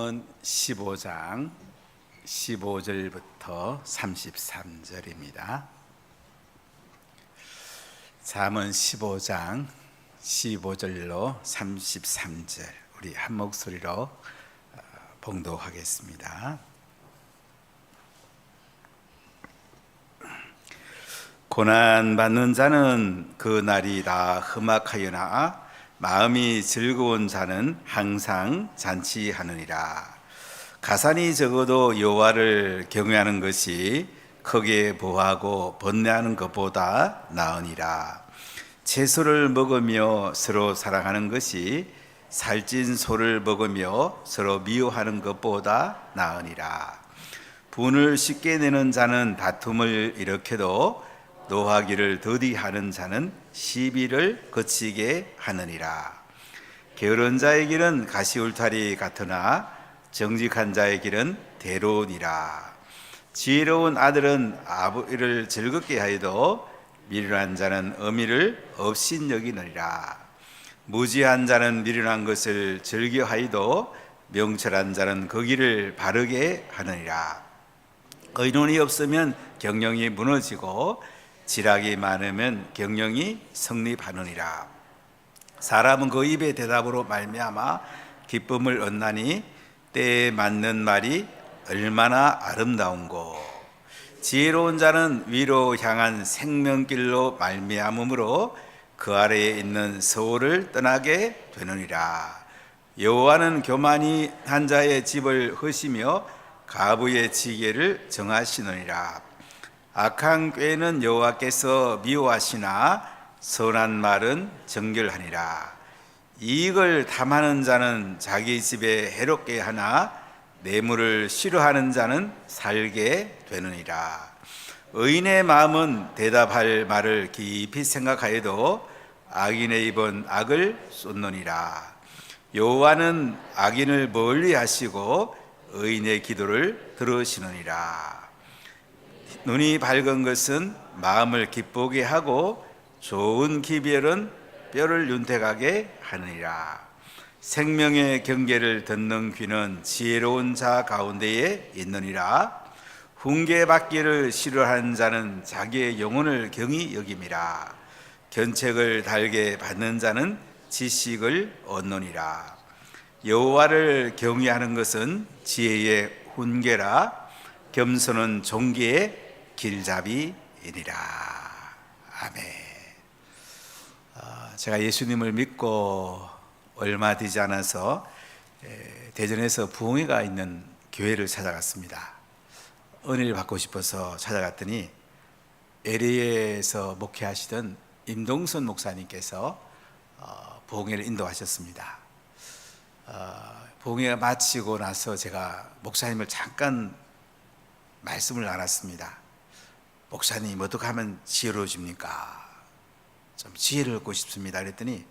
잠언 15장 15절부터 33절입니다. 잠언 15장 15절로 33절 우리 한 목소리로 봉독하겠습니다. 고난받는 자는 그 날이 다 험악하여나 마음이 즐거운 자는 항상 잔치하느니라. 가산이 적어도 여호와를 경외하는 것이 크게 보하고 번뇌하는 것보다 나으니라. 채소를 먹으며 서로 사랑하는 것이 살찐 소를 먹으며 서로 미워하는 것보다 나으니라. 분을 쉽게 내는 자는 다툼을 일으켜도 노하기를 더디하는 자는 시비를 거치게 하느니라. 게으른 자의 길은 가시울타리 같으나 정직한 자의 길은 대로니라. 지혜로운 아들은 아버지를 즐겁게 하여도 미련한 자는 어미를 업신여기느니라. 무지한 자는 미련한 것을 즐겨하여도 명철한 자는 그 길을 바르게 하느니라. 의논이 없으면 경영이 무너지고 지략이 많으면 경영이 성립하느니라. 사람은 그 입의 대답으로 말미암아 기쁨을 얻나니 때에 맞는 말이 얼마나 아름다운고. 지혜로운 자는 위로 향한 생명길로 말미암음으로 그 아래에 있는 서울을 떠나게 되느니라. 여호와는 교만이 한 자의 집을 허시며 가부의 지게를 정하시느니라. 악한 꾀는 여호와께서 미워하시나 선한 말은 정결하니라. 이익을 탐하는 자는 자기 집에 해롭게 하나 뇌물을 싫어하는 자는 살게 되느니라. 의인의 마음은 대답할 말을 깊이 생각하여도 악인의 입은 악을 쏟느니라. 여호와는 악인을 멀리 하시고 의인의 기도를 들으시느니라. 눈이 밝은 것은 마음을 기쁘게 하고 좋은 기별은 뼈를 윤택하게 하느니라. 생명의 경계를 듣는 귀는 지혜로운 자 가운데에 있느니라. 훈계받기를 싫어하는 자는 자기의 영혼을 경히 여김이라. 견책을 달게 받는 자는 지식을 얻느니라. 여호와를 경외하는 것은 지혜의 훈계라. 겸손은 존귀의 길잡이이니라. 아멘. 제가 예수님을 믿고 얼마 되지 않아서 대전에서 부흥회가 있는 교회를 찾아갔습니다. 은혜를 받고 싶어서 찾아갔더니 LA에서 목회하시던 임동선 목사님께서 부흥회를 인도하셨습니다. 부흥회가 마치고 나서 제가 목사님을 잠깐 말씀을 나눴습니다. 목사님, 어떻게 하면 지혜로워집니까? 좀 지혜를 얻고 싶습니다. 그랬더니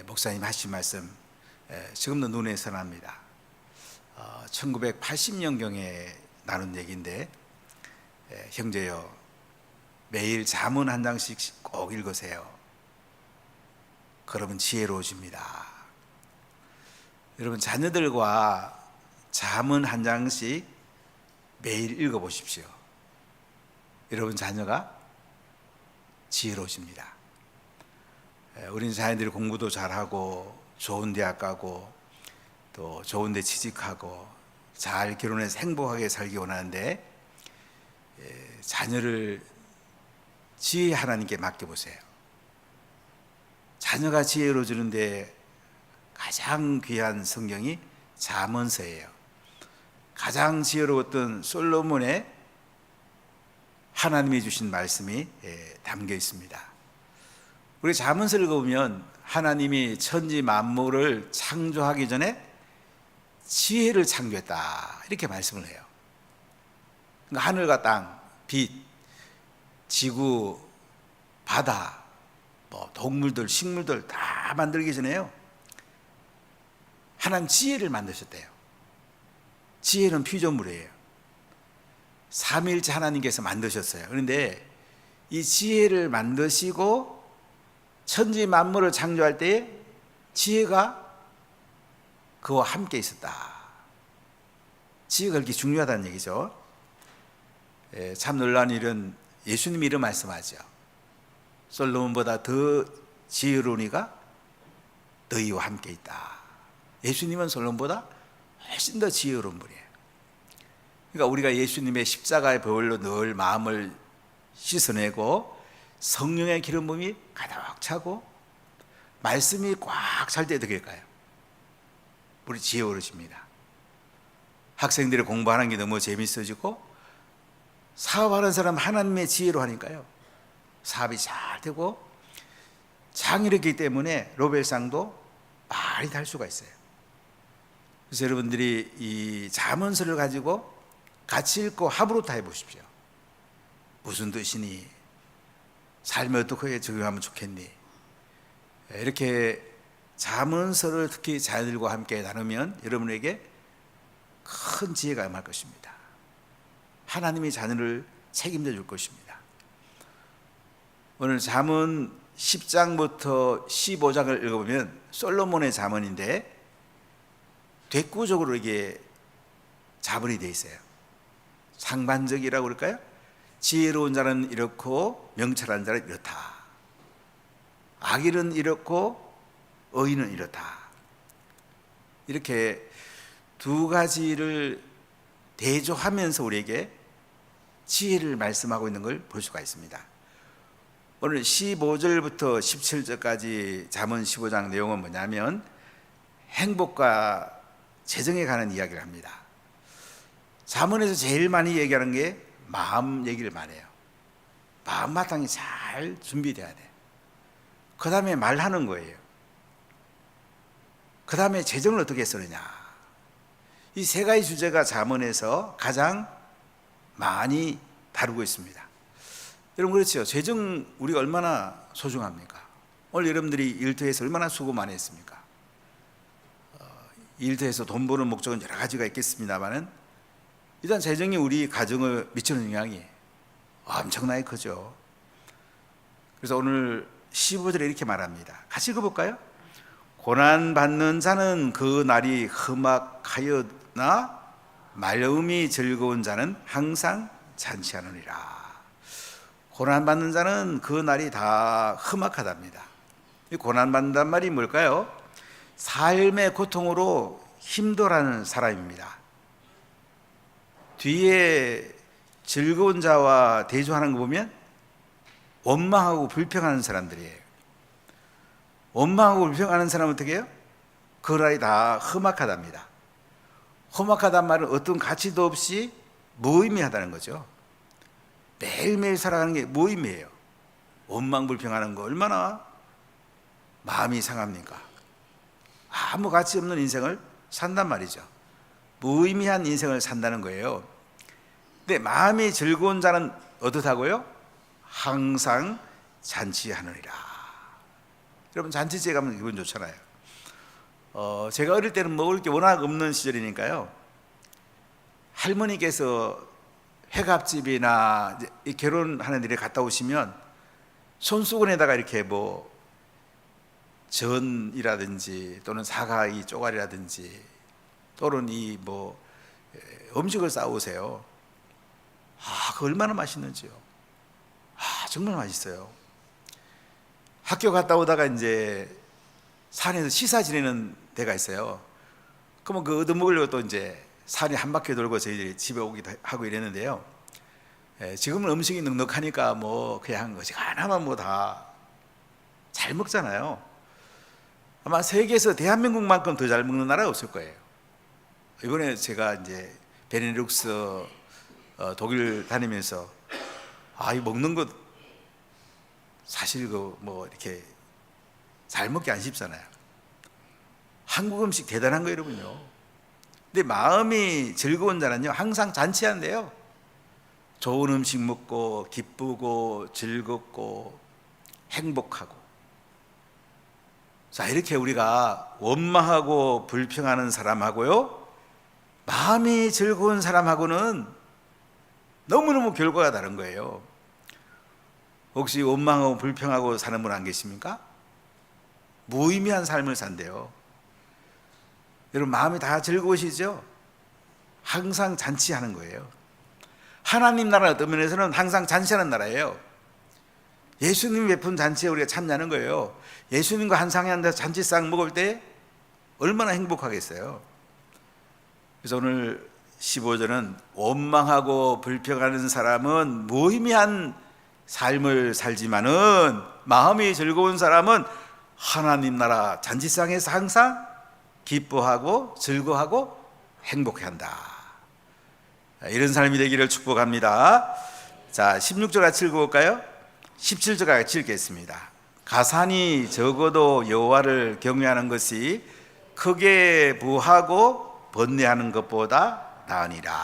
목사님 하신 말씀 지금도 눈에 선합니다. 1980년경에 나눈 얘기인데, 형제여, 매일 잠언 한 장씩 꼭 읽으세요. 그러면 지혜로워집니다. 여러분, 자녀들과 잠언 한 장씩 매일 읽어보십시오. 여러분 자녀가 지혜로워집니다. 우리 자녀들이 공부도 잘하고 좋은 대학 가고 또 좋은 데 취직하고 잘 결혼해서 행복하게 살기 원하는데, 자녀를 지혜 하나님께 맡겨보세요. 자녀가 지혜로워지는데 가장 귀한 성경이 잠언서예요. 가장 지혜로웠던 솔로몬의 하나님이 주신 말씀이 담겨 있습니다. 우리 잠언서를 읽어보면 하나님이 천지 만물을 창조하기 전에 지혜를 창조했다, 이렇게 말씀을 해요. 그러니까 하늘과 땅, 빛, 지구, 바다, 동물들, 식물들 다 만들기 전에요, 하나님 지혜를 만드셨대요. 지혜는 피조물이에요. 삼위일체 하나님께서 만드셨어요. 그런데 이 지혜를 만드시고 천지 만물을 창조할 때에 지혜가 그와 함께 있었다. 지혜가 그렇게 중요하다는 얘기죠. 참 놀라운 일은 예수님이 이런 말씀하죠. 솔로몬보다 더 지혜로운 이가 너희와 함께 있다. 예수님은 솔로몬보다 훨씬 더 지혜로운 분이에요. 그러니까 우리가 예수님의 십자가의 보혈로 늘 마음을 씻어내고 성령의 기름 부음이 가득 차고 말씀이 꽉 찰 때 어떻게 할까요? 우리 지혜로워집니다. 학생들이 공부하는 게 너무 재밌어지고 사업하는 사람 하나님의 지혜로 하니까요 사업이 잘 되고 장이랬기 때문에 노벨상도 많이 탈 수가 있어요. 그래서 여러분들이 이 잠언서를 가지고 같이 읽고 합으로 다 해보십시오. 무슨 뜻이니? 삶에 어떻게 적용하면 좋겠니? 이렇게 잠언서를 특히 자녀들과 함께 나누면 여러분에게 큰 지혜가 임할 것입니다. 하나님이 자녀를 책임져 줄 것입니다. 오늘 잠언 10장부터 15장을 읽어보면 솔로몬의 잠언인데 뒷구적으로 이게 자본이 되어 있어요. 상반적이라고 그럴까요? 지혜로운 자는 이렇고 명철한 자는 이렇다. 악인은 이렇고 의인은 이렇다. 이렇게 두 가지를 대조하면서 우리에게 지혜를 말씀하고 있는 걸 볼 수가 있습니다. 오늘 15절부터 17절까지 잠언 15장 내용은 뭐냐면 행복과 재정에 관한 이야기를 합니다. 잠언에서 제일 많이 얘기하는 게 마음 얘기를 많이 해요. 마음 바탕이 잘 준비돼야 돼. 그 다음에 말하는 거예요. 그 다음에 재정을 어떻게 쓰느냐. 이 세 가지 주제가 잠언에서 가장 많이 다루고 있습니다. 여러분 그렇죠. 재정 우리가 얼마나 소중합니까? 오늘 여러분들이 일터에서 얼마나 수고 많이 했습니까? 일터에서 돈 버는 목적은 여러 가지가 있겠습니다만은 일단 재정이 우리 가정을 미치는 영향이 엄청나게 크죠. 그래서 오늘 15절에 이렇게 말합니다. 같이 읽어볼까요? 고난받는 자는 그 날이 험악하였나 마음이 즐거운 자는 항상 잔치하느니라. 고난받는 자는 그 날이 다 험악하답니다. 이 고난받는단 말이 뭘까요? 삶의 고통으로 힘들어하는 사람입니다. 뒤에 즐거운 자와 대조하는 거 보면 원망하고 불평하는 사람들이에요. 원망하고 불평하는 사람은 어떻게 해요? 그 날이 다 험악하답니다. 험악하단 말은 어떤 가치도 없이 무의미하다는 거죠. 매일매일 살아가는 게 무의미해요. 원망 불평하는 거 얼마나 마음이 상합니까? 아무 가치 없는 인생을 산단 말이죠. 무의미한 인생을 산다는 거예요. 근데 마음이 즐거운 자는 어떻다고요? 항상 잔치하느니라. 여러분 잔치집에 가면 기분 좋잖아요. 제가 어릴 때는 먹을 게 워낙 없는 시절이니까요. 할머니께서 회갑집이나 결혼하는 일에 갔다 오시면 손수건에다가 이렇게 뭐 전이라든지 또는 사과이 쪼가리라든지 또는 이 뭐 음식을 싸오세요. 그 얼마나 맛있는지요. 정말 맛있어요. 학교 갔다 오다가 이제 산에서 시사 지내는 데가 있어요. 그러면 그 얻어먹으려고 또 이제 산에 한 바퀴 돌고 저희들이 집에 오기도 하고 이랬는데요. 지금은 음식이 넉넉하니까 뭐 그냥 어지간하면 뭐 다 잘 먹잖아요. 아마 세계에서 대한민국만큼 더 잘 먹는 나라가 없을 거예요. 이번에 제가 이제 베네룩스 독일 다니면서 이 먹는 것 사실 그 뭐 이렇게 잘 먹기 안 쉽잖아요. 한국 음식 대단한 거예요, 여러분요. 근데 마음이 즐거운 자는요 항상 잔치한대요. 좋은 음식 먹고 기쁘고 즐겁고 행복하고. 자, 이렇게 우리가 원망하고 불평하는 사람하고요 마음이 즐거운 사람하고는 너무너무 결과가 다른 거예요. 혹시 원망하고 불평하고 사는 분 안 계십니까? 무의미한 삶을 산대요. 여러분 마음이 다 즐거우시죠? 항상 잔치하는 거예요. 하나님 나라 어떤 면에서는 항상 잔치하는 나라예요. 예수님이 베푼 잔치에 우리가 참여하는 거예요. 예수님과 한 상에 앉아서 잔치상 먹을 때 얼마나 행복하겠어요. 그래서 오늘 15절은 원망하고 불평하는 사람은 무의미한 삶을 살지만은 마음이 즐거운 사람은 하나님 나라 잔치상에서 항상 기뻐하고 즐거워하고 행복해한다. 이런 삶이 되기를 축복합니다. 자, 16절 같이 읽어볼까요? 17절 같이 읽겠습니다. 가산이 적어도 여호와를 경외하는 것이 크게 부하고 번뇌하는 것보다 나으니라.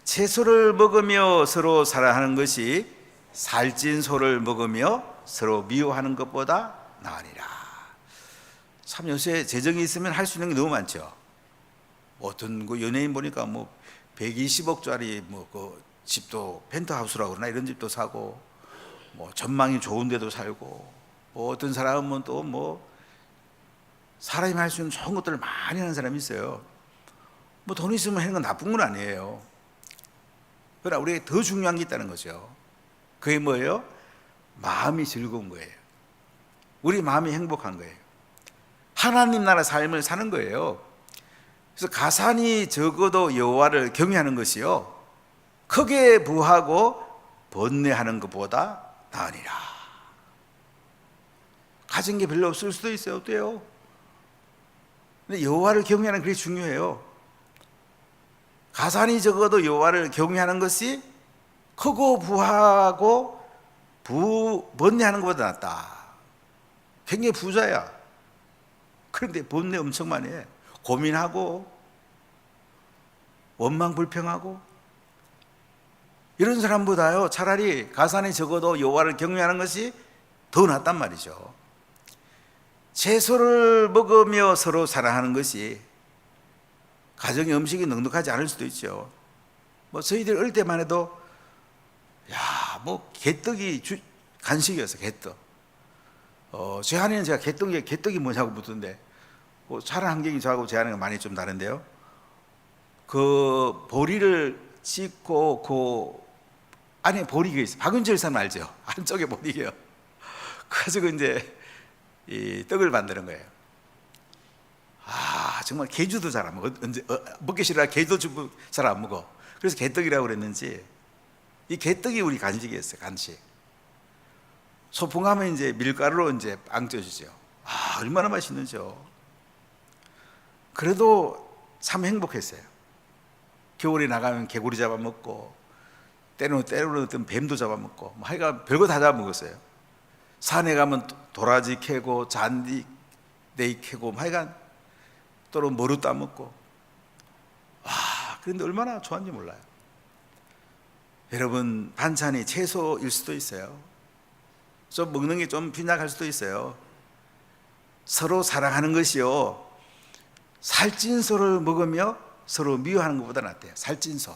채소를 먹으며 서로 사랑하는 것이 살찐 소를 먹으며 서로 미워하는 것보다 나으니라. 참 요새 재정이 있으면 할 수 있는 게 너무 많죠. 어떤 그 연예인 보니까 뭐 120억짜리 뭐 그 집도 펜트하우스라고 그러나 이런 집도 사고, 뭐 전망이 좋은 데도 살고, 뭐 어떤 사람은 또 뭐 사람이 할 수 있는 좋은 것들을 많이 하는 사람이 있어요. 뭐 돈 있으면 하는 건 나쁜 건 아니에요. 그러나 우리에게 더 중요한 게 있다는 거죠. 그게 뭐예요? 마음이 즐거운 거예요. 우리 마음이 행복한 거예요. 하나님 나라 삶을 사는 거예요. 그래서 가산이 적어도 여호와를 경외하는 것이요 크게 부하고 번뇌하는 것보다 나으니라. 가진 게 별로 없을 수도 있어요. 어때요? 근데 여호와를 경외하는 그게 중요해요. 가산이 적어도 여호와를 경외하는 것이 크고 부하고 번뇌하는 것보다 낫다. 굉장히 부자야. 그런데 번뇌 엄청 많이 해. 고민하고 원망 불평하고 이런 사람보다요 차라리 가산이 적어도 여호와를 경외하는 것이 더 낫단 말이죠. 채소를 먹으며 서로 사랑하는 것이 가정의 음식이 넉넉하지 않을 수도 있죠. 뭐 저희들 어릴 때만 해도 뭐 개떡이 간식이었어. 개떡. 제 아내는 제가 개떡이 뭐냐고 묻던데, 자란 환경이 저하고 제 아내가 많이 좀 다른데요. 그 보리를 찢고 그 안에 보리가 있어요. 박은철 사람 알죠? 안쪽에 보리게요. 그래서 이제 이 떡을 만드는 거예요. 정말 개주도 잘 안 먹어. 먹기 싫어 개도 잘 안 먹어. 그래서 개떡이라고 그랬는지 이 개떡이 우리 간식이었어요. 간식. 소풍하면 이제 밀가루로 이제 빵 쪄주죠. 얼마나 맛있는지요. 그래도 참 행복했어요. 겨울에 나가면 개구리 잡아먹고, 때로는 어떤 뱀도 잡아먹고, 뭐 하여간 별거 다 잡아먹었어요. 산에 가면 도라지 캐고, 잔디 네이 캐고, 뭐 하여간 또는 머루 따먹고. 그런데 얼마나 좋았는지 몰라요. 여러분, 반찬이 채소일 수도 있어요. 좀 먹는 게 좀 빈약할 수도 있어요. 서로 사랑하는 것이요 살찐 소를 먹으며 서로 미워하는 것보다 낫대요. 살찐 소.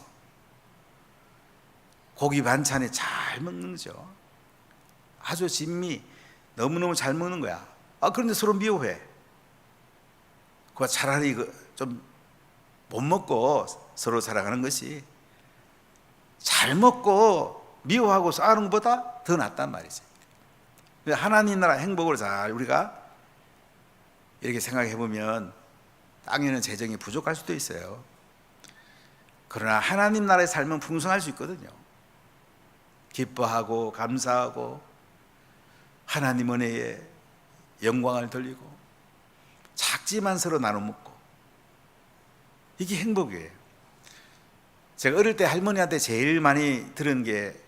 고기 반찬에 잘 먹는 거죠. 아주 진미 너무너무 잘 먹는 거야. 그런데 서로 미워해. 그거 차라리 좀 못 먹고 서로 사랑하는 것이 잘 먹고 미워하고 싸우는 것보다 더 낫단 말이죠. 하나님 나라 행복을 잘 우리가 이렇게 생각해 보면 땅에는 재정이 부족할 수도 있어요. 그러나 하나님 나라의 삶은 풍성할 수 있거든요. 기뻐하고 감사하고 하나님 은혜에 영광을 돌리고 작지만 서로 나눠 먹고, 이게 행복이에요. 제가 어릴 때 할머니한테 제일 많이 들은 게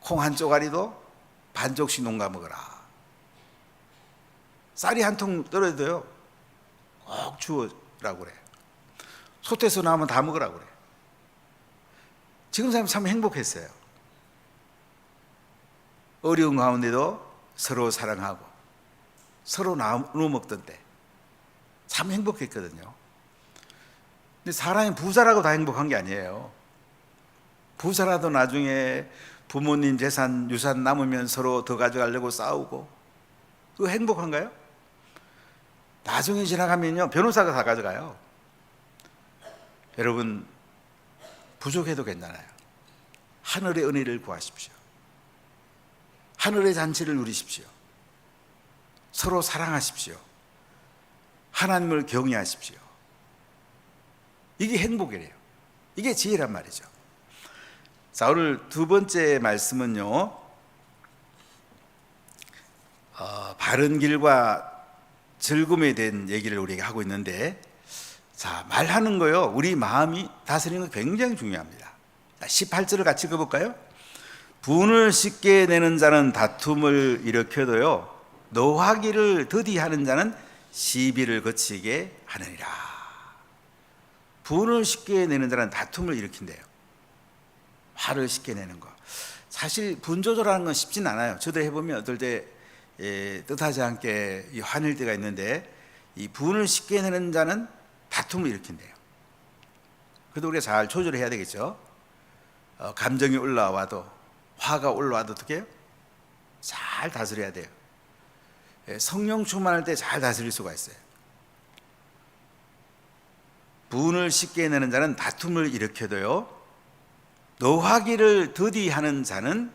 콩 한 쪼가리도 반쪽씩 농가 먹어라. 쌀이 한 통 떨어져도요 꼭 주우라고 그래. 솥에서 나오면 다 먹으라고 그래. 지금 사람 참 행복했어요. 어려운 가운데도 서로 사랑하고 서로 나눠 먹던 때 참 행복했거든요. 근데 사람이 부자라고 다 행복한 게 아니에요. 부자라도 나중에 부모님 재산, 유산 남으면 서로 더 가져가려고 싸우고, 그거 행복한가요? 나중에 지나가면요 변호사가 다 가져가요. 여러분, 부족해도 괜찮아요. 하늘의 은혜를 구하십시오. 하늘의 잔치를 누리십시오. 서로 사랑하십시오. 하나님을 경외하십시오. 이게 행복이래요. 이게 지혜란 말이죠. 자, 오늘 두 번째 말씀은요, 바른 길과 즐거움에 대한 얘기를 우리가 하고 있는데, 자, 말하는 거요, 우리 마음이 다스리는 거 굉장히 중요합니다. 18절을 같이 읽어볼까요? 분을 쉽게 내는 자는 다툼을 일으켜도요, 노하기를 더디하는 자는 시비를 거치게 하느니라. 분을 쉽게 내는 자는 다툼을 일으킨대요. 화를 쉽게 내는 거. 사실 분 조절하는 건 쉽진 않아요. 저도 해보면 어떨 때 뜻하지 않게 화낼 때가 있는데, 이 분을 쉽게 내는 자는 다툼을 일으킨대요. 그래도 우리가 잘 조절해야 되겠죠. 감정이 올라와도, 화가 올라와도 어떻게 해요? 잘 다스려야 돼요. 성령 충만할 때 잘 다스릴 수가 있어요. 분을 쉽게 내는 자는 다툼을 일으켜도요, 노하기를 더디하는 자는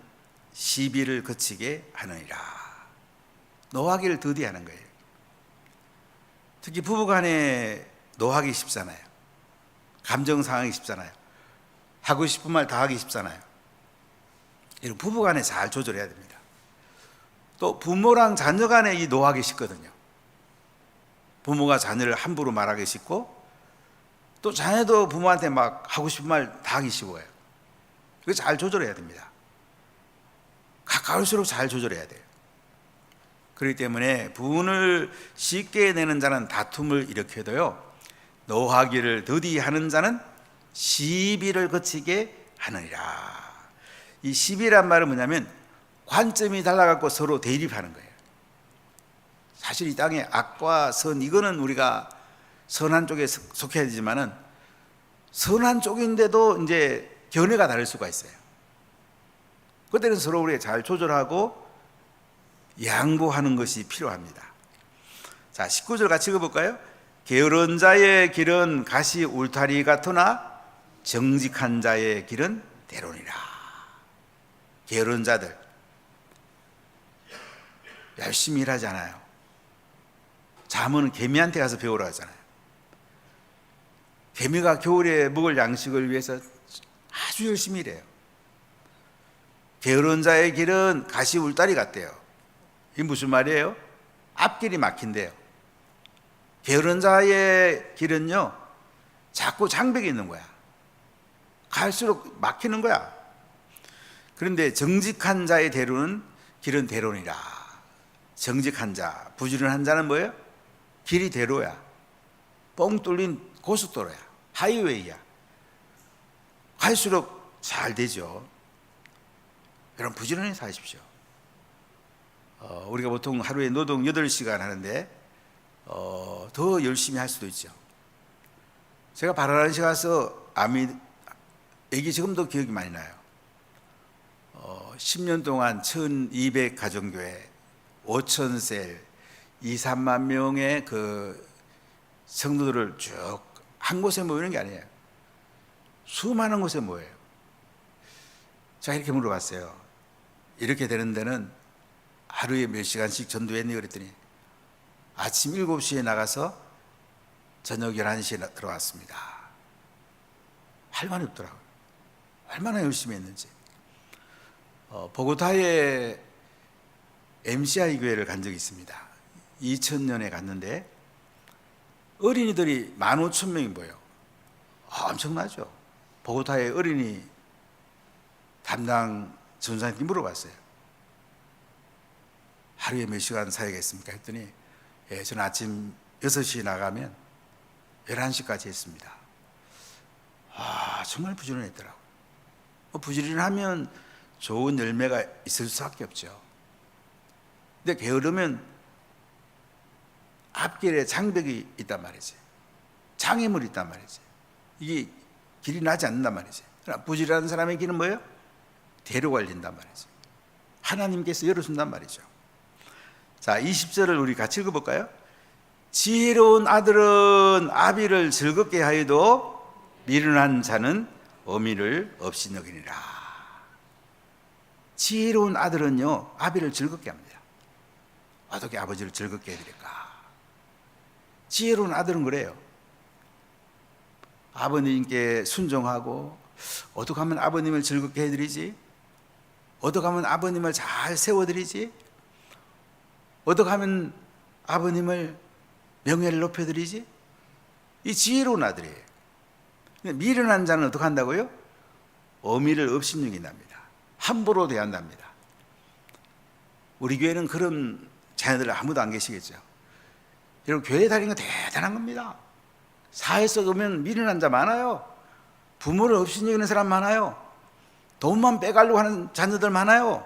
시비를 거치게 하느니라. 노하기를 더디하는 거예요. 특히 부부간에 노하기 쉽잖아요. 감정 상하기 쉽잖아요. 하고 싶은 말 다 하기 쉽잖아요. 이런 부부간에 잘 조절해야 됩니다. 또 부모랑 자녀 간에 이 노하기 쉽거든요. 부모가 자녀를 함부로 말하기 쉽고, 또 자녀도 부모한테 막 하고 싶은 말 다 하기 쉬워요. 이거 잘 조절해야 됩니다. 가까울수록 잘 조절해야 돼요. 그렇기 때문에 분을 쉽게 내는 자는 다툼을 일으켜도요, 노하기를 더디하는 자는 시비를 거치게 하느니라. 이 시비란 말은 뭐냐면 관점이 달라갖고 서로 대립하는 거예요. 사실 이 땅에 악과 선, 이거는 우리가 선한 쪽에 속해야 되지만은, 선한 쪽인데도 이제 견해가 다를 수가 있어요. 그때는 서로 우리가 잘 조절하고 양보하는 것이 필요합니다. 자, 19절 같이 읽어볼까요? 게으른 자의 길은 가시 울타리 같으나 정직한 자의 길은 대로니라. 게으른 자들, 열심히 일하지 않아요. 잠은 개미한테 가서 배우라 하잖아요. 개미가 겨울에 먹을 양식을 위해서 아주 열심히 일해요. 게으른 자의 길은 가시 울타리 같대요. 이게 무슨 말이에요? 앞길이 막힌대요. 게으른 자의 길은요, 자꾸 장벽이 있는 거야. 갈수록 막히는 거야. 그런데 정직한 자의 길은 대로니라. 정직한 자, 부지런한 자는 뭐예요? 길이 대로야. 뻥 뚫린 고속도로야. 하이웨이야. 갈수록 잘 되죠. 여러분, 부지런히 사십시오. 우리가 보통 하루에 노동 8시간 하는데 더 열심히 할 수도 있죠. 제가 바라란시 가서 애기 지금도 기억이 많이 나요. 10년 동안 1200 가정교회, 5000셀, 2, 3만 명의 그 성도들을 쭉 한 곳에 모이는 게 아니에요. 수많은 곳에 모여요. 제가 이렇게 물어봤어요. 이렇게 되는 데는 하루에 몇 시간씩 전도했니? 그랬더니 아침 7시에 나가서 저녁 11시에 들어왔습니다. 할 말이 없더라고요. 얼마나 열심히 했는지. 보고타에 MCI 교회를 간 적이 있습니다. 2000년에 갔는데 어린이들이 15,000명이 모여요. 엄청나죠. 보고타의 어린이 담당 전사님께 물어봤어요. 하루에 몇 시간 사역했습니까? 했더니 저는 아침 6시에 나가면 11시까지 했습니다. 정말 부지런했더라고요. 부지런하면 좋은 열매가 있을 수밖에 없죠. 근데 게으르면 앞길에 장벽이 있단 말이지. 장애물이 있단 말이지. 이게 길이 나지 않는단 말이지. 그러나 부지런한 사람의 길은 뭐예요? 대로 걸린단 말이지. 하나님께서 열어준단 말이죠. 자, 20절을 우리 같이 읽어볼까요? 지혜로운 아들은 아비를 즐겁게 하여도 미련한 자는 어미를 없이 여기니라. 지혜로운 아들은요, 아비를 즐겁게 합니다. 어떻게 아버지를 즐겁게 해드릴까? 지혜로운 아들은 그래요. 아버님께 순종하고, 어떻게 하면 아버님을 즐겁게 해드리지? 어떻게 하면 아버님을 잘 세워드리지? 어떻게 하면 아버님을 명예를 높여드리지? 이 지혜로운 아들이에요. 미련한 자는 어떻게 한다고요? 어미를 업신여긴답니다. 함부로 대한답니다. 우리 교회는 그런 자녀들 아무도 안 계시겠죠. 여러분, 교회 다니는 거 대단한 겁니다. 사회 속 오면 미련한 자 많아요. 부모를 업신여기는 사람 많아요. 돈만 빼가려고 하는 자녀들 많아요.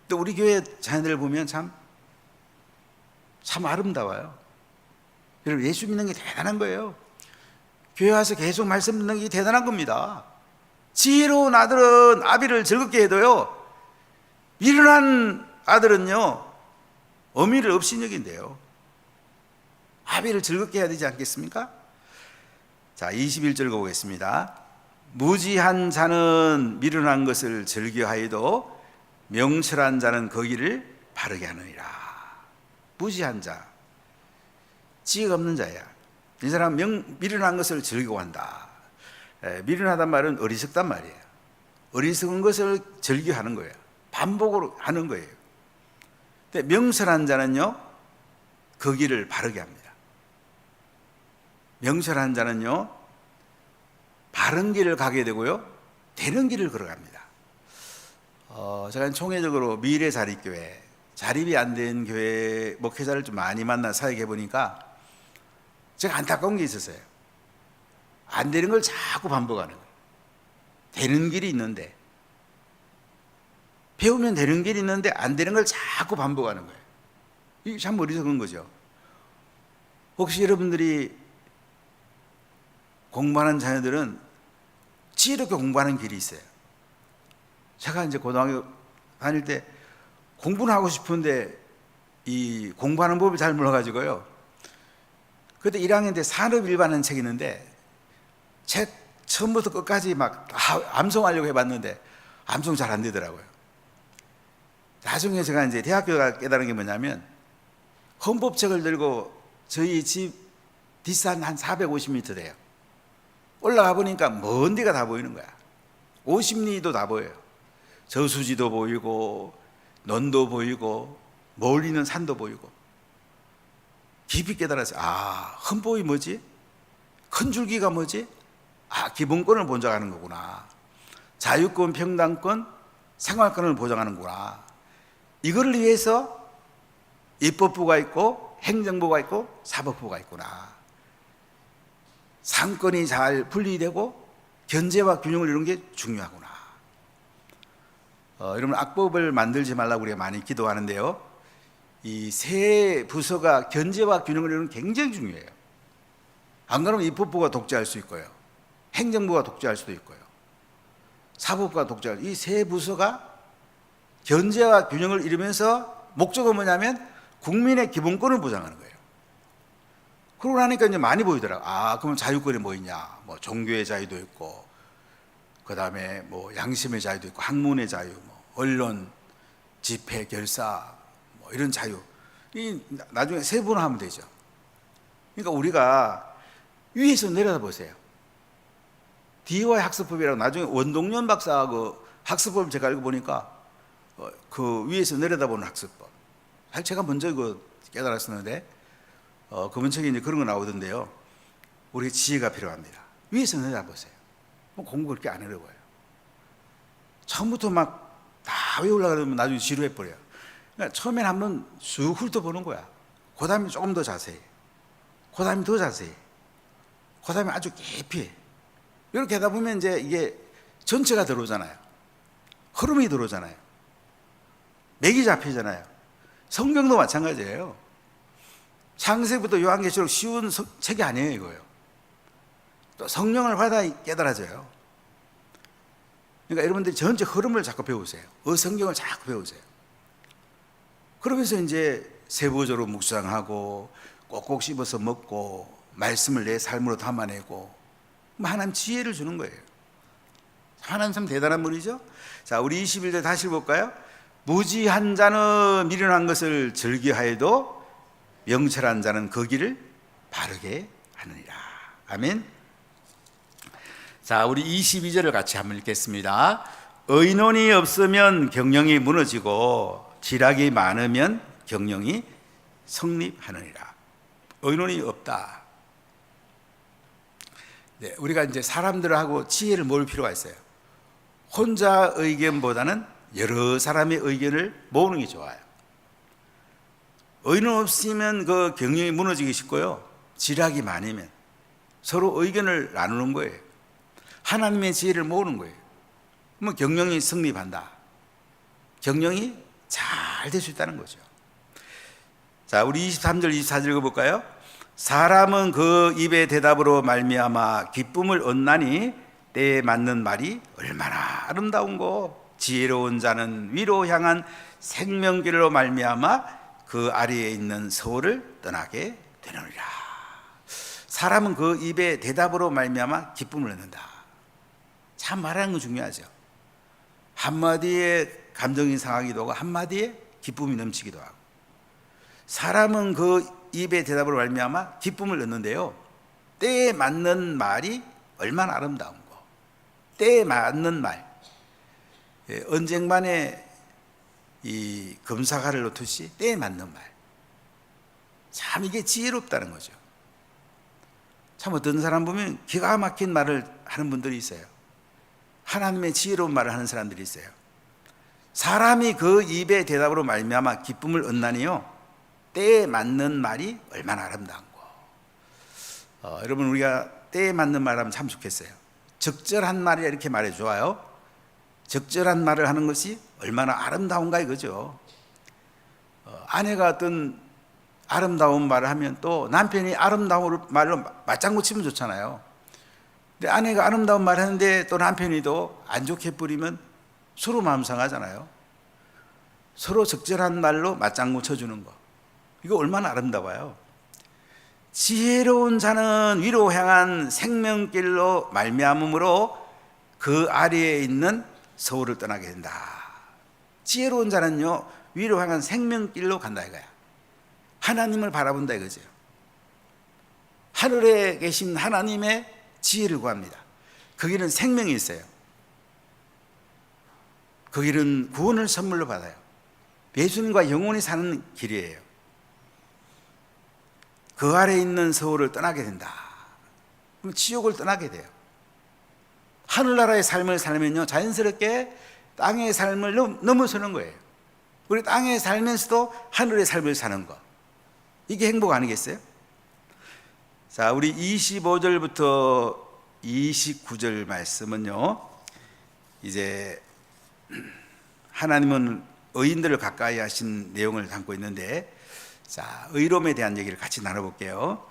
또 우리 교회 자녀들 보면 참 아름다워요. 여러분, 예수 믿는 게 대단한 거예요. 교회 와서 계속 말씀 듣는 게 대단한 겁니다. 지혜로운 아들은 아비를 즐겁게 해도요, 미련한 아들은요, 어미를 업신여긴대요. 아비를 즐겁게 해야 되지 않겠습니까? 자, 21절 보겠습니다. 무지한 자는 미련한 것을 즐겨하여도 명철한 자는 거기를 바르게 하느니라. 무지한 자, 지혜가 없는 자야. 이 사람은 미련한 것을 즐거워한다. 미련하단 말은 어리석단 말이에요. 어리석은 것을 즐겨하는 거예요. 반복으로 하는 거예요. 근데 명철한 자는요, 그 길을 바르게 합니다. 명철한 자는요, 바른 길을 가게 되고요, 되는 길을 걸어갑니다. 제가 총회적으로 미래자립교회, 자립이 안 된 교회 목회자를 좀 많이 만나 사역해 보니까 제가 안타까운 게 있었어요. 안 되는 걸 자꾸 반복하는 거예요. 되는 길이 있는데, 배우면 되는 길이 있는데 안 되는 걸 자꾸 반복하는 거예요. 이게 참 어리석은 거죠. 혹시 여러분들이 공부하는 자녀들은 지혜롭게 공부하는 길이 있어요. 제가 이제 고등학교 다닐 때 공부는 하고 싶은데 이 공부하는 법을 잘 몰라가지고요. 그때 1학년 때 산업일반이라는 책이 있는데, 책 처음부터 끝까지 막 암송하려고 해봤는데 암송 잘 안 되더라고요. 나중에 제가 이제 대학교가 깨달은 게 뭐냐면, 헌법책을 들고 저희 집 뒷산 한 450m 돼요. 올라가 보니까 먼 데가 다 보이는 거야. 50리도 다 보여요. 저수지도 보이고 논도 보이고 멀리는 산도 보이고. 깊이 깨달았어요. 아, 헌법이 뭐지? 큰 줄기가 뭐지? 아, 기본권을 보장하는 거구나. 자유권, 평등권, 생활권을 보장하는구나. 이거를 위해서 입법부가 있고 행정부가 있고 사법부가 있구나. 상권이 잘 분리되고 견제와 균형을 이루는 게 중요하구나. 여러분, 악법을 만들지 말라고 우리가 많이 기도하는데요, 이 세 부서가 견제와 균형을 이루는 게 굉장히 중요해요. 안 그러면 입법부가 독재할 수 있고요, 행정부가 독재할 수도 있고요, 사법부가 독재할, 이 세 부서가 견제와 균형을 이루면서 목적은 뭐냐면 국민의 기본권을 보장하는 거예요. 그러고 나니까 이제 많이 보이더라고요. 아, 그러면 자유권이 뭐 있냐? 뭐 종교의 자유도 있고, 그 다음에 뭐 양심의 자유도 있고, 학문의 자유, 뭐 언론, 집회, 결사, 뭐 이런 자유. 이 나중에 세분화하면 되죠. 그러니까 우리가 위에서 내려다보세요. DY 학습법이라고 나중에 원동년 박사하고 학습법을 제가 읽어보니까 그 위에서 내려다보는 학습법. 사실 제가 먼저 이거 깨달았었는데, 그번 책에 이제 그런 거 나오던데요. 우리가 지혜가 필요합니다. 위에서 내려다보세요. 공부 그렇게 안 어려워요. 처음부터 막 다 외우려고 하면 나중에 지루해버려요. 그러니까 처음엔 한번 쑥 훑어보는 거야. 그 다음에 조금 더 자세히, 그 다음에 더 자세히, 그 다음에 아주 깊이. 이렇게 하다 보면 이제 이게 전체가 들어오잖아요. 흐름이 들어오잖아요. 맥이 잡히잖아요. 성경도 마찬가지예요. 창세부터 요한계시록 쉬운 책이 아니에요, 이거요. 또 성령을 받아 깨달아져요. 그러니까 여러분들이 전체 흐름을 자꾸 배우세요. 성경을 자꾸 배우세요. 그러면서 이제 세부적으로 묵상하고 꼭꼭 씹어서 먹고 말씀을 내 삶으로 담아내고 하나님 지혜를 주는 거예요. 하나님 참 대단한 분이죠. 자, 우리 21절 다시 볼까요? 무지한 자는 미련한 것을 즐기하여도 명철한 자는 그 길을 바르게 하느니라. 아멘. 자, 우리 22절을 같이 한번 읽겠습니다. 의논이 없으면 경영이 무너지고 지략이 많으면 경영이 성립하느니라. 의논이 없다. 네, 우리가 이제 사람들하고 지혜를 모을 필요가 있어요. 혼자 의견보다는 여러 사람의 의견을 모으는 게 좋아요. 의논 없으면 그 경영이 무너지기 쉽고요. 지략이 많으면 서로 의견을 나누는 거예요. 하나님의 지혜를 모으는 거예요. 그러면 경영이 성립한다. 경영이 잘 될 수 있다는 거죠. 자, 우리 23절 24절 읽어볼까요? 사람은 그 입의 대답으로 말미암아 기쁨을 얻나니 때에 맞는 말이 얼마나 아름다운고 지혜로운 자는 위로 향한 생명길로 말미암아 그 아래에 있는 소를 떠나게 되느니라. 사람은 그 입의 대답으로 말미암아 기쁨을 얻는다. 참 말하는 건 중요하죠. 한마디에 감정이 상하기도 하고 한마디에 기쁨이 넘치기도 하고. 사람은 그 입의 대답으로 말미암아 기쁨을 얻는데요, 때에 맞는 말이 얼마나 아름다운 거. 때에 맞는 말. 언쟁반에 이 금사과를 놓듯이 때에 맞는 말. 참 이게 지혜롭다는 거죠. 참 어떤 사람 보면 기가 막힌 말을 하는 분들이 있어요. 하나님의 지혜로운 말을 하는 사람들이 있어요. 사람이 그 입의 대답으로 말미암아 기쁨을 얻나니요, 때에 맞는 말이 얼마나 아름다운 거. 여러분, 우리가 때에 맞는 말 하면 참 좋겠어요. 적절한 말이야 이렇게 말해 좋아요. 적절한 말을 하는 것이 얼마나 아름다운가 이거죠. 아내가 어떤 아름다운 말을 하면 또 남편이 아름다운 말로 맞장구 치면 좋잖아요. 근데 아내가 아름다운 말을 하는데 또 남편이 또 안 좋게 뿌리면 서로 마음 상하잖아요. 서로 적절한 말로 맞장구 쳐주는 거, 이거 얼마나 아름다워요. 지혜로운 자는 위로 향한 생명길로 말미암음으로 그 아래에 있는 서울을 떠나게 된다. 지혜로운 자는요, 위로 향한 생명길로 간다 이거야. 하나님을 바라본다 이거죠. 하늘에 계신 하나님의 지혜를 구합니다. 그 길은 생명이 있어요. 그 길은 구원을 선물로 받아요. 예수님과 영원히 사는 길이에요. 그 아래에 있는 서울을 떠나게 된다. 그럼 지옥을 떠나게 돼요. 하늘나라의 삶을 살면요, 자연스럽게 땅의 삶을 넘어서는 거예요. 우리 땅에 살면서도 하늘의 삶을 사는 거, 이게 행복 아니겠어요? 자, 우리 25절부터 29절 말씀은요, 이제 하나님은 의인들을 가까이 하신 내용을 담고 있는데, 자, 의로움에 대한 얘기를 같이 나눠볼게요.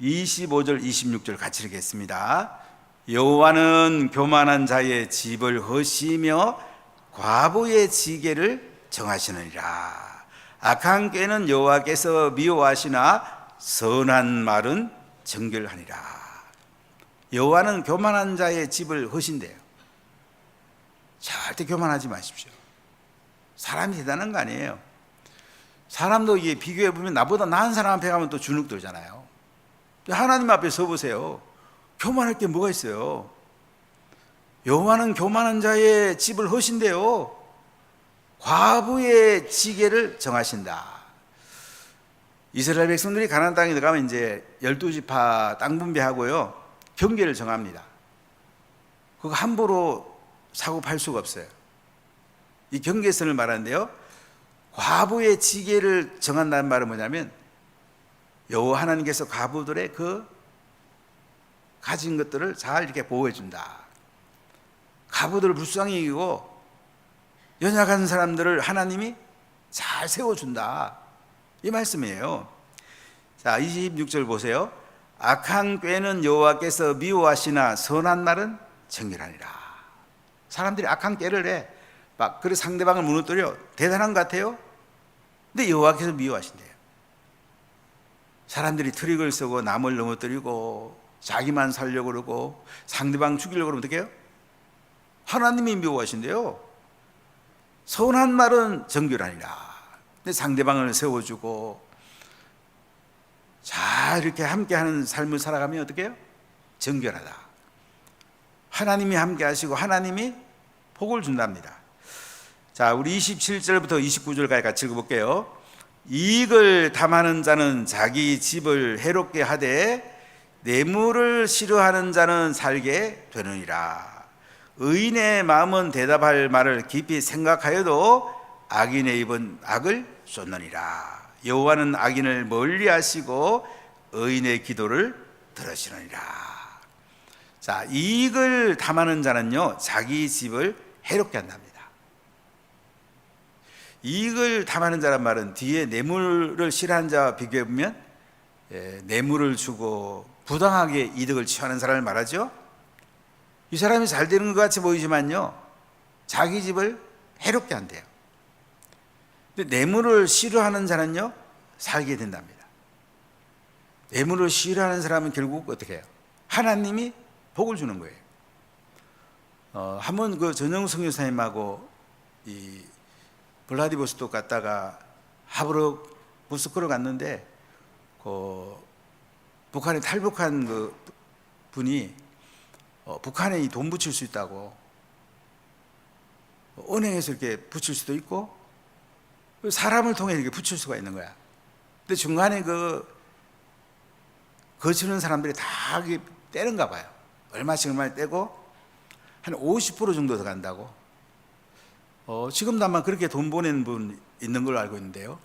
25절 26절 같이 읽겠습니다. 여호와는 교만한 자의 집을 허시며 과부의 지계를 정하시느니라. 악한 꾀는 여호와께서 미워하시나 선한 말은 정결하니라. 여호와는 교만한 자의 집을 허신대요. 절대 교만하지 마십시오. 사람이 대단한 거 아니에요. 사람도 이게 비교해 보면 나보다 나은 사람 앞에 가면 또 주눅 들잖아요. 하나님 앞에 서 보세요. 교만할 게 뭐가 있어요? 여호와는 교만한 자의 집을 허신대요. 과부의 지계를 정하신다. 이스라엘 백성들이 가나안 땅에 들어가면 이제 12지파 땅 분배하고요, 경계를 정합니다. 그거 함부로 사고 팔 수가 없어요. 이 경계선을 말하는데요, 과부의 지계를 정한다는 말은 뭐냐면, 여호와 하나님께서 과부들의 그 가진 것들을 잘 이렇게 보호해 준다. 과부들을 불쌍히 여기고 연약한 사람들을 하나님이 잘 세워준다, 이 말씀이에요. 자, 26절 보세요. 악한 꾀는 여호와께서 미워하시나 선한 말은 정결하니라. 사람들이 악한 꾀를 해. 막 그래 상대방을 무너뜨려. 대단한 것 같아요. 근데 여호와께서 미워하신대요. 사람들이 트릭을 쓰고 남을 넘어뜨리고 자기만 살려고 그러고 상대방 죽이려고 그러면 어떻게 해요? 하나님이 미워하신대요. 선한 말은 정결하니라. 근데 상대방을 세워주고 잘 이렇게 함께하는 삶을 살아가면 어떻게 해요? 정결하다. 하나님이 함께 하시고 하나님이 복을 준답니다. 자, 우리 27절부터 29절까지 같이 읽어볼게요. 이익을 탐하는 자는 자기 집을 해롭게 하되 뇌물을 싫어하는 자는 살게 되느니라. 의인의 마음은 대답할 말을 깊이 생각하여도 악인의 입은 악을 쏟느니라. 여호와는 악인을 멀리하시고 의인의 기도를 들으시느니라. 자, 이익을 탐하는 자는요, 자기 집을 해롭게 한답니다. 이익을 탐하는 자란 말은 뒤에 뇌물을 싫어하는 자와 비교해 보면 뇌물을 주고 부당하게 이득을 취하는 사람을 말하죠. 이 사람이 잘 되는 것 같이 보이지만요, 자기 집을 해롭게 한대요. 근데 뇌물을 싫어하는 자는요, 살게 된답니다. 뇌물을 싫어하는 사람은 결국 어떻게 해요? 하나님이 복을 주는 거예요. 한번 그 전영성 교사님하고 이 블라디보스토크 갔다가 하브르 모스크로 갔는데 그 북한에 탈북한 그 분이 북한에 돈 붙일 수 있다고 은행에서 이렇게 붙일 수도 있고 사람을 통해 이렇게 붙일 수가 있는 거야. 근데 중간에 그 거치는 사람들이 다 떼는가 봐요. 얼마씩 떼고 한 50% 정도 더 간다고. 지금도 아마 그렇게 돈 보낸 분 있는 걸로 알고 있는데요.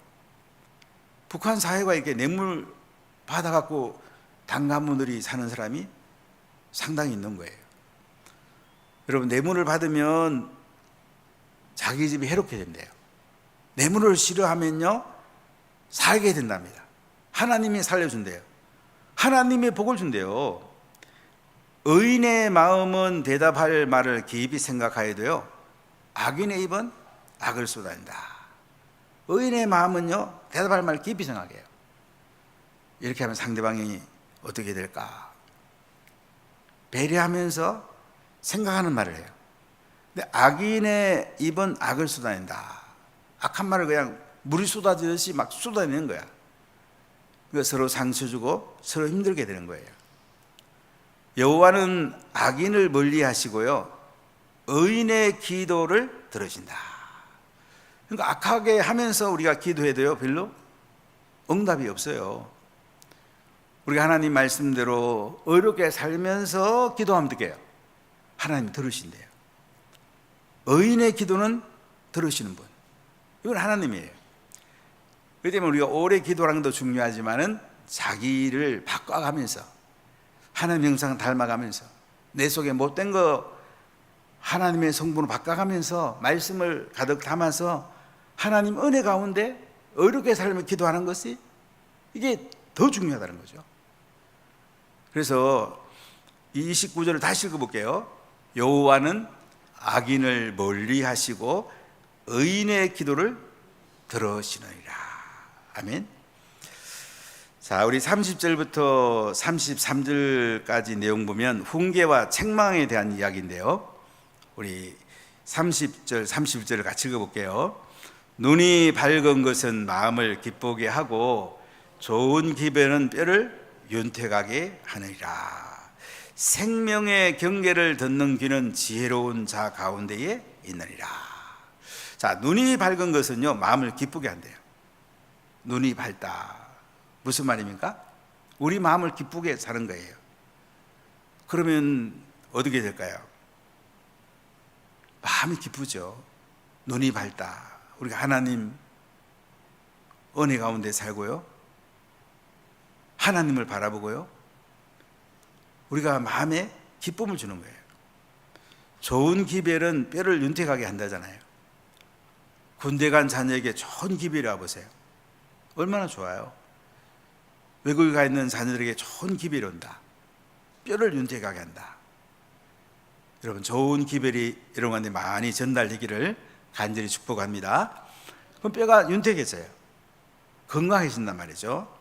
북한 사회가 이렇게 뇌물 받아갖고 당간무들이 사는 사람이 상당히 있는 거예요. 여러분, 뇌물을 받으면 자기 집이 해롭게 된대요. 뇌물을 싫어하면요, 살게 된답니다. 하나님이 살려준대요. 하나님의 복을 준대요. 의인의 마음은 대답할 말을 깊이 생각하여도요, 악인의 입은 악을 쏟아낸다. 의인의 마음은요, 대답할 말을 깊이 생각해요. 이렇게 하면 상대방이 어떻게 될까? 배려하면서 생각하는 말을 해요. 근데 악인의 입은 악을 쏟아낸다. 악한 말을 그냥 물이 쏟아지듯이 막 쏟아내는 거야. 서로 상처 주고 서로 힘들게 되는 거예요. 여호와는 악인을 멀리 하시고요, 의인의 기도를 들으신다. 그러니까 악하게 하면서 우리가 기도해도요, 별로 응답이 없어요. 우리가 하나님 말씀대로 의롭게 살면서 기도하면 어떻게 해요? 하나님 들으신대요. 의인의 기도는 들으시는 분, 이건 하나님이에요. 그렇기 때문에 우리가 오래 기도하는 것도 중요하지만은 자기를 바꿔가면서 하나님 형상 닮아가면서 내 속에 못된 거 하나님의 성분을 바꿔가면서 말씀을 가득 담아서 하나님 은혜 가운데 의롭게 살며 기도하는 것이 이게 더 중요하다는 거죠. 그래서 이 29절을 다시 읽어볼게요. 여호와는 악인을 멀리 하시고 의인의 기도를 들으시느니라. 아멘. 자, 우리 30절부터 33절까지 내용 보면 훈계와 책망에 대한 이야기인데요, 우리 30절, 31절을 같이 읽어볼게요. 눈이 밝은 것은 마음을 기쁘게 하고 좋은 기별은 뼈를 윤택하게 하느니라. 생명의 경계를 듣는 귀는 지혜로운 자 가운데에 있느니라. 자, 눈이 밝은 것은요, 마음을 기쁘게 한대요. 눈이 밝다. 무슨 말입니까? 우리 마음을 기쁘게 사는 거예요. 그러면 어떻게 될까요? 마음이 기쁘죠. 눈이 밝다. 우리가 하나님 은혜 가운데 살고요, 하나님을 바라보고요, 우리가 마음에 기쁨을 주는 거예요. 좋은 기별은 뼈를 윤택하게 한다잖아요. 군대 간 자녀에게 좋은 기별이 와보세요. 얼마나 좋아요. 외국에 가 있는 자녀들에게 좋은 기별이 온다. 뼈를 윤택하게 한다. 여러분, 좋은 기별이 이런 건데 많이 전달되기를 간절히 축복합니다. 그럼 뼈가 윤택해져요. 건강해진단 말이죠.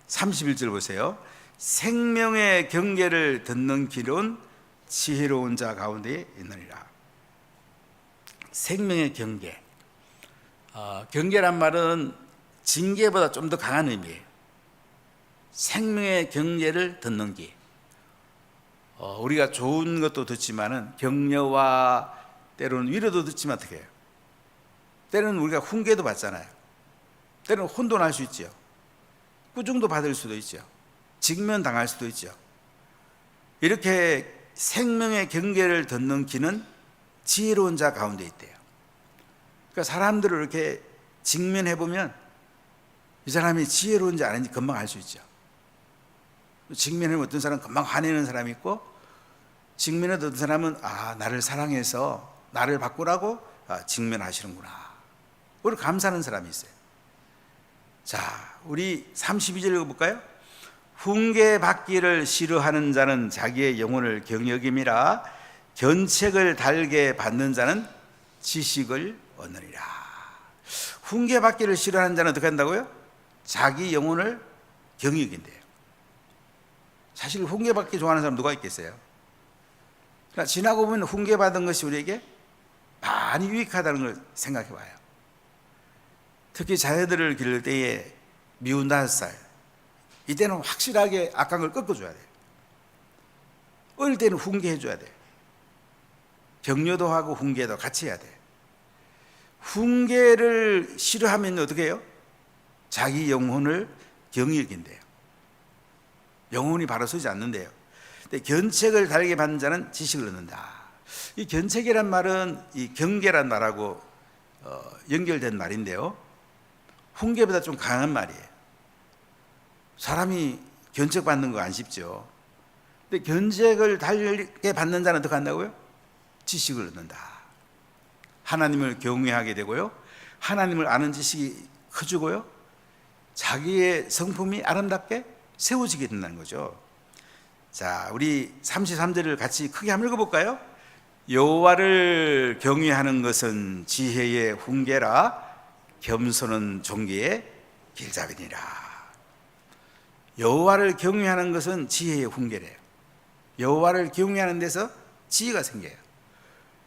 31절 보세요. 생명의 경계를 듣는 길은 지혜로운 자 가운데 있느니라. 생명의 경계. 경계란 말은 징계보다 좀 더 강한 의미예요. 생명의 경계를 듣는 길. 우리가 좋은 것도 듣지만은 격려와 때로는 위로도 듣지만 어떻게 해요? 때로는 우리가 훈계도 받잖아요. 때로는 혼돈할 수 있죠. 꾸중도 받을 수도 있죠. 직면당할 수도 있죠. 이렇게 생명의 경계를 듣는 귀는 지혜로운 자 가운데 있대요. 그러니까 사람들을 이렇게 직면해 보면 이 사람이 지혜로운지 아닌지 금방 알 수 있죠. 직면하면 어떤 사람은 금방 화내는 사람이 있고, 직면해도 어떤 사람은 나를 사랑해서 나를 바꾸라고 직면하시는구나. 그걸 감사하는 사람이 있어요. 자, 우리 32절 읽어볼까요? 훈계받기를 싫어하는 자는 자기의 영혼을 경역임이라 견책을 달게 받는 자는 지식을 얻느니라. 훈계받기를 싫어하는 자는 어떻게 한다고요? 자기 영혼을 경역인대요. 사실 훈계받기 좋아하는 사람 누가 있겠어요? 그러니까 지나고 보면 훈계받은 것이 우리에게 많이 유익하다는 걸 생각해 봐요. 특히 자녀들을 기를 때에 미운 5살, 이때는 확실하게 악한 걸 꺾어줘야 돼요. 어릴 때는 훈계해줘야 돼요. 격려도 하고 훈계도 같이 해야 돼요. 훈계를 싫어하면 어떻게 해요? 자기 영혼을 경역인데요. 영혼이 바로 서지 않는데요. 근데 견책을 달게 받는 자는 지식을 얻는다. 이 견책이란 말은 이 경계란 말하고 연결된 말인데요. 훈계보다 좀 강한 말이에요. 사람이 견책 받는 거 안 쉽죠. 근데 견책을 달게 받는 자는 어떻게 한다고요? 지식을 얻는다. 하나님을 경외하게 되고요. 하나님을 아는 지식이 커지고요. 자기의 성품이 아름답게 세워지게 된다는 거죠. 자, 우리 33절을 같이 크게 한번 읽어볼까요? 여호와를 경외하는 것은 지혜의 훈계라 겸손은 존귀의 길잡이니라. 여호와를 경외하는 것은 지혜의 훈계래요. 여호와를 경외하는 데서 지혜가 생겨요.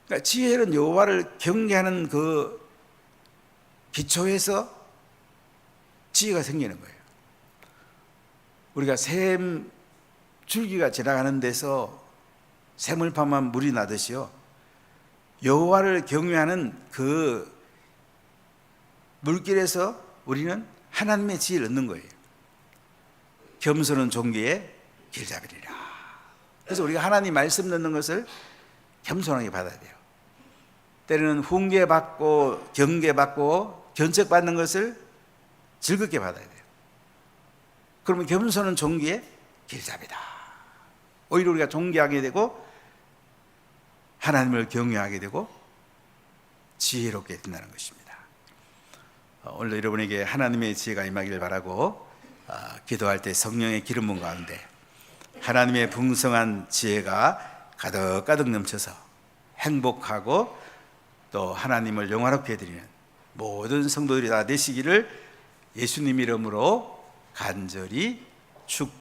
그러니까 지혜는 여호와를 경외하는 그 기초에서 지혜가 생기는 거예요. 우리가 샘 줄기가 지나가는 데서 샘을 파면 물이 나듯이요, 여호와를 경외하는 그 물길에서 우리는 하나님의 지혜를 얻는 거예요. 겸손은 존귀의 길잡이리라. 그래서 우리가 하나님 말씀 듣는 것을 겸손하게 받아야 돼요. 때로는 훈계받고 경계받고 견책받는 것을 즐겁게 받아야 돼요. 그러면 겸손은 존귀의 길잡이다. 오히려 우리가 존귀하게 되고 하나님을 경외하게 되고 지혜롭게 된다는 것입니다. 오늘 여러분에게 하나님의 지혜가 임하기를 바라고, 기도할 때 성령의 기름 부음 가운데 하나님의 풍성한 지혜가 가득가득 넘쳐서 행복하고 또 하나님을 영화롭게 해드리는 모든 성도들이 다 되시기를 예수님 이름으로 간절히 축복합니다.